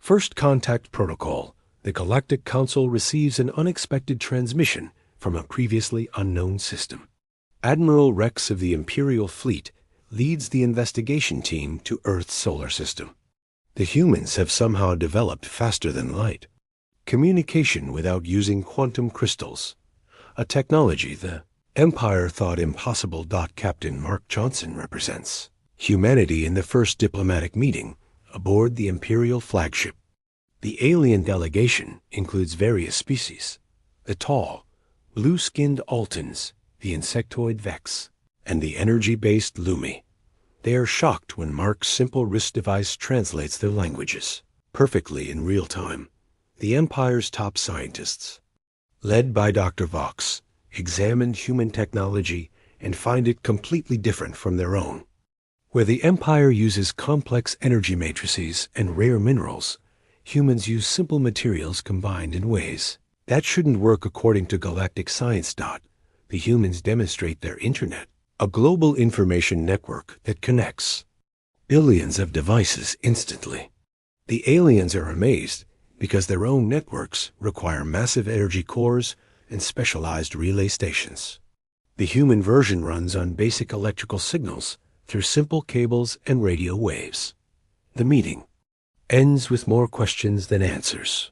First Contact Protocol. The Galactic Council receives an unexpected transmission from a previously unknown system. Admiral Rex of the Imperial Fleet leads the investigation team to Earth's solar system. The humans have somehow developed faster than light. Communication without using quantum crystals, a technology the Empire thought impossible. Captain Mark Johnson represents humanity in the first diplomatic meeting aboard the Imperial flagship. The alien delegation includes various species: the tall, blue-skinned Altans, the insectoid Vex, and the energy-based Lumi. They are shocked when Mark's simple wrist device translates their languages perfectly in real time. The Empire's top scientists, led by Dr. Vox, examined human technology and find it completely different from their own. Where the Empire uses complex energy matrices and rare minerals, humans use simple materials combined in ways that shouldn't work according to galactic science. The humans demonstrate their internet, a global information network that connects billions of devices instantly. The aliens are amazed because their own networks require massive energy cores and specialized relay stations. The human version runs on basic electrical signals through simple cables and radio waves. The meeting ends with more questions than answers.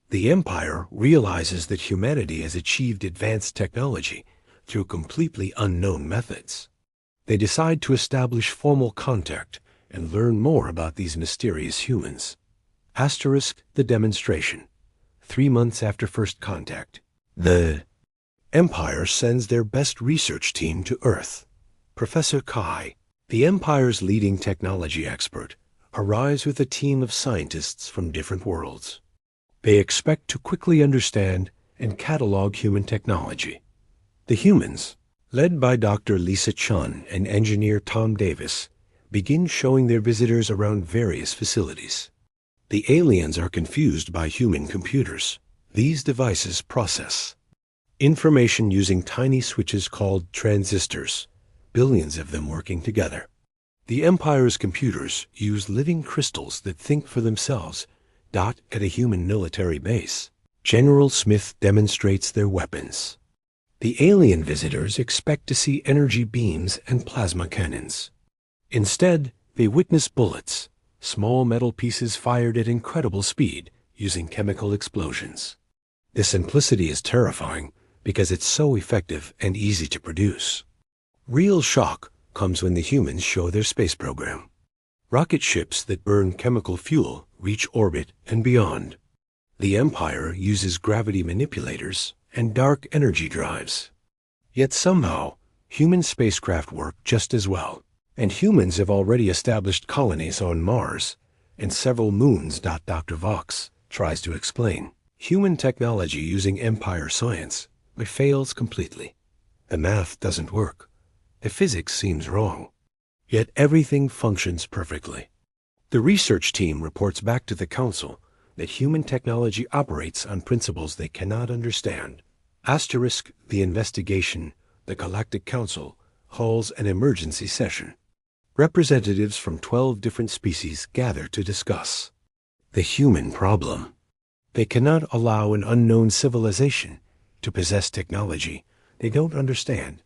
The Empire realizes that humanity has achieved advanced technology through completely unknown methods. They decide to establish formal contact and learn more about these mysterious humans. The demonstration. 3 months after first contact, the Empire sends their best research team to Earth. Professor Kai, the Empire's leading technology expert, arrives with a team of scientists from different worlds. They expect to quickly understand and catalog human technology. The humans, led by Dr. Lisa Chun and engineer Tom Davis, begin showing their visitors around various facilities. The aliens are confused by human computers. These devices process information using tiny switches called transistors, billions of them working together. The Empire's computers use living crystals that think for themselves. At a human military base, General Smith demonstrates their weapons. The alien visitors expect to see energy beams and plasma cannons. Instead, they witness bullets, small metal pieces fired at incredible speed using chemical explosions. The simplicity is terrifying because it's so effective and easy to produce. Real shock comes when the humans show their space program. Rocket ships that burn chemical fuel reach orbit and beyond. The Empire uses gravity manipulators and dark energy drives. Yet somehow, human spacecraft work just as well, and humans have already established colonies on Mars and several moons. Dr. Vox tries to explain human technology using Empire science, but fails completely. The math doesn't work. The physics seems wrong. Yet everything functions perfectly. The research team reports back to the Council that human technology operates on principles they cannot understand. The investigation. The Galactic Council holds an emergency session. Representatives from 12 different species gather to discuss the human problem. They cannot allow an unknown civilization to possess technology they don't understand.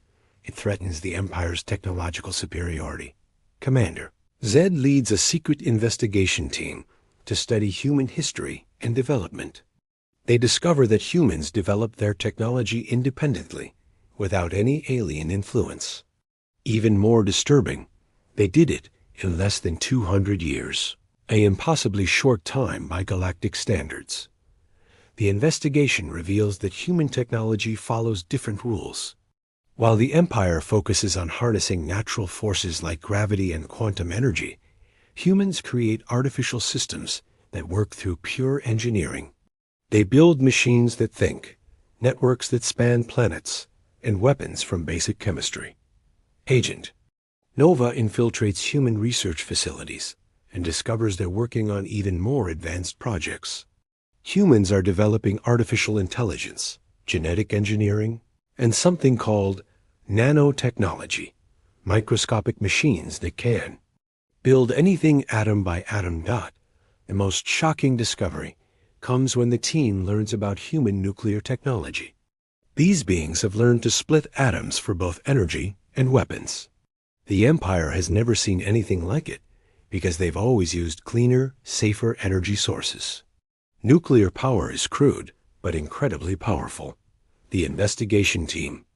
It threatens the Empire's technological superiority. Commander Zed leads a secret investigation team to study human history and development. They discover that humans developed their technology independently, without any alien influence. Even more disturbing, they did it in less than 200 years, an impossibly short time by galactic standards. The investigation reveals that human technology follows different rules. While the Empire focuses on harnessing natural forces like gravity and quantum energy, humans create artificial systems that work through pure engineering. They build machines that think, networks that span planets, and weapons from basic chemistry. Agent Nova infiltrates human research facilities and discovers they're working on even more advanced projects. Humans are developing artificial intelligence, genetic engineering, and something called nanotechnology, microscopic machines that can build anything atom by atom. The most shocking discovery comes when the team learns about human nuclear technology. These beings have learned to split atoms for both energy and weapons. The Empire has never seen anything like it because they've always used cleaner, safer energy sources. Nuclear power is crude, but incredibly powerful. The investigation team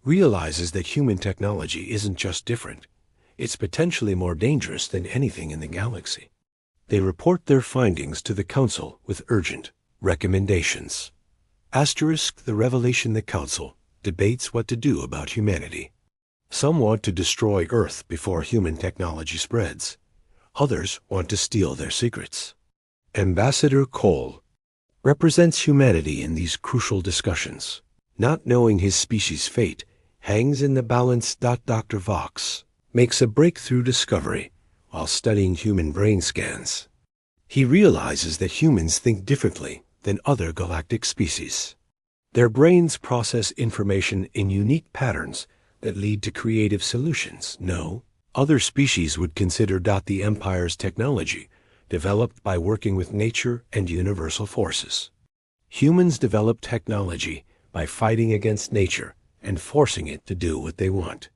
realizes that human technology isn't just different, it's potentially more dangerous than anything in the galaxy. They report their findings to the Council with urgent recommendations. The revelation the Council debates what to do about humanity. Some want to destroy Earth before human technology spreads. Others want to steal their secrets. Ambassador Cole represents humanity in these crucial discussions. Not knowing his species' fate hangs in the balance. Dr. Vox makes a breakthrough discovery while studying human brain scans. He realizes that humans think differently than other galactic species. Their brains process information in unique patterns that lead to creative solutions. No other species would consider the Empire's technology developed by working with nature and universal forces. Humans develop technology by fighting against nature and forcing it to do what they want.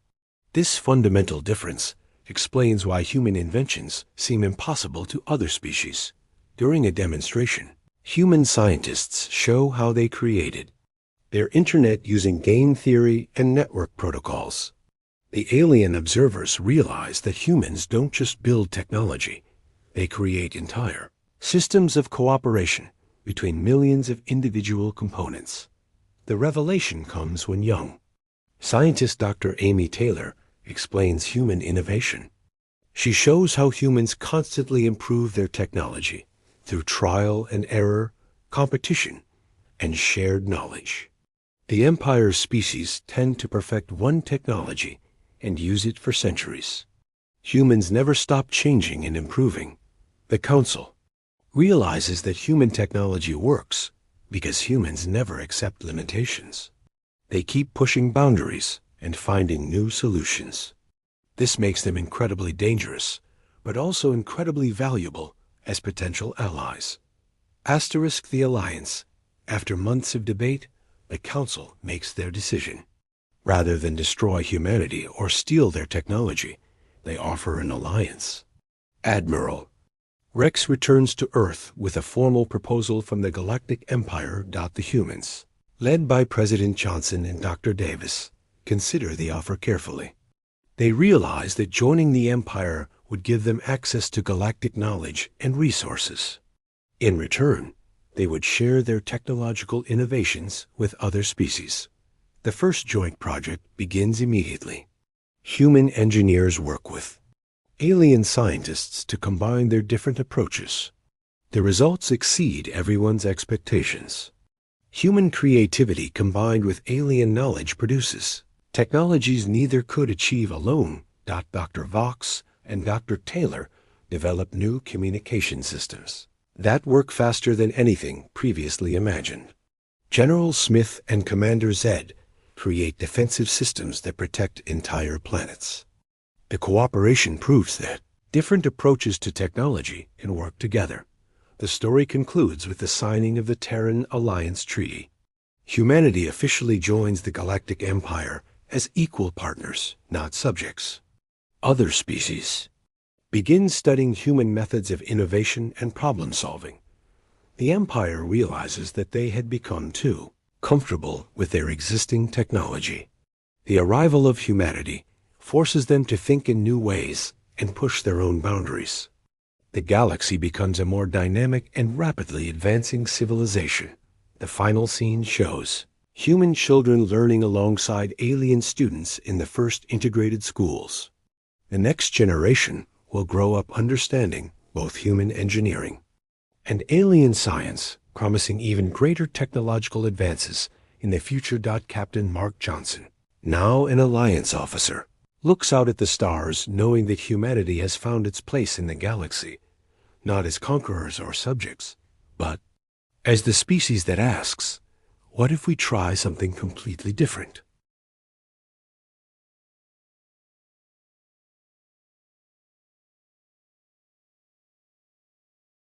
This fundamental difference explains why human inventions seem impossible to other species. During a demonstration, human scientists show how they created their internet using game theory and network protocols. The alien observers realize that humans don't just build technology, they create entire systems of cooperation between millions of individual components. The revelation comes when young scientist Dr. Amy Taylor explains human innovation. She shows how humans constantly improve their technology through trial and error, competition, and shared knowledge. The Empire's species tend to perfect one technology and use it for centuries. Humans never stop changing and improving. The Council realizes that human technology works because humans never accept limitations. They keep pushing boundaries and finding new solutions. This makes them incredibly dangerous, but also incredibly valuable as potential allies. The Alliance. After months of debate, the Council makes their decision. Rather than destroy humanity or steal their technology, they offer an alliance. Admiral Rex returns to Earth with a formal proposal from the Galactic Empire. The humans, led by President Johnson and Dr. Davis, consider the offer carefully. They realize that joining the Empire would give them access to galactic knowledge and resources. In return, they would share their technological innovations with other species. The first joint project begins immediately. Human engineers work with alien scientists to combine their different approaches. The results exceed everyone's expectations. Human creativity combined with alien knowledge produces technologies neither could achieve alone. Dr. Vox and Dr. Taylor develop new communication systems that work faster than anything previously imagined. General Smith and Commander Zed create defensive systems that protect entire planets. The cooperation proves that different approaches to technology can work together. The story concludes with the signing of the Terran Alliance Treaty. Humanity officially joins the Galactic Empire as equal partners, not subjects. Other species begin studying human methods of innovation and problem solving. The Empire realizes that they had become too comfortable with their existing technology. The arrival of humanity forces them to think in new ways and push their own boundaries. The galaxy becomes a more dynamic and rapidly advancing civilization. The final scene shows human children learning alongside alien students in the first integrated schools. The next generation will grow up understanding both human engineering and alien science, promising even greater technological advances in the future. Captain Mark Johnson, now an Alliance officer, looks out at the stars knowing that humanity has found its place in the galaxy, not as conquerors or subjects, but as the species that asks, what if we try something completely different?